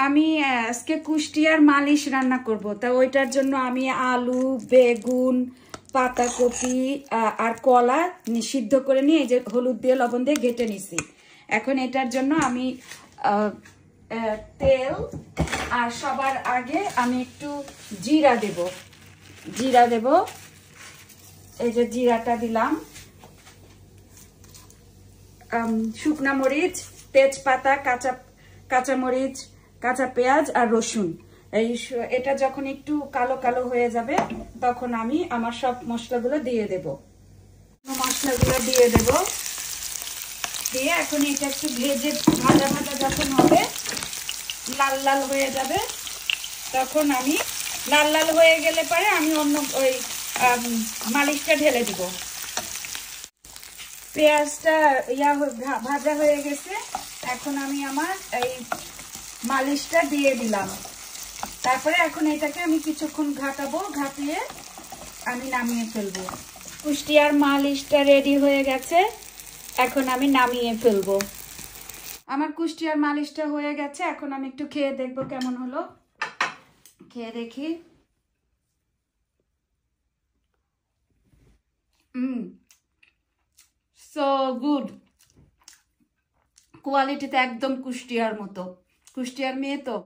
আমি আজকে কুষ্টিয়ার মালিশ রান্না করব। তা ওইটার জন্য আমি আলু, বেগুন, পাতাকপি আর কলা সিদ্ধ করে নিয়ে এই যে হলুদ দিয়ে লবণ দিয়ে ঘেটে নিছি। এখন এটার জন্য আমি তেল আর সবার আগে আমি একটু জিরা দেব। এই যে জিরাটা দিলাম, শুকনা মরিচ, তেজপাতা, কাঁচামরিচ, কাঁচা পেঁয়াজ আর রসুন। এটা যখন একটু কালো কালো হয়ে যাবে তখন আমি আমার সব মশলাগুলো দিয়ে দেব। দিয়ে এখন এটা একটু ভাজা যখন হবে, লাল লাল হয়ে যাবে, তখন আমি লাল হয়ে গেলে পরে আমি অন্য ওই মালিশটা ঢেলে দিব। পেঁয়াজটা ভাজা হয়ে গেছে, এখন আমি আমার এই মালিশটা দিয়ে দিলাম। তারপরে এখন এটাকে আমি কিছুক্ষণ ঘাটিয়ে আমি নামিয়ে ফেলবো। কুষ্টিয়ার মালিশটা রেডি হয়ে গেছে, এখন আমি নামিয়ে ফেলবো। আমার কুষ্টিয়ার মালিশটা হয়ে গেছে, এখন আমি একটু খেয়ে দেখবো কেমন হলো। খেয়ে দেখি। সো গুড, কোয়ালিটিতে একদম কুষ্টিয়ার মতো। কুষ্টিয়ার মেয়ে তো।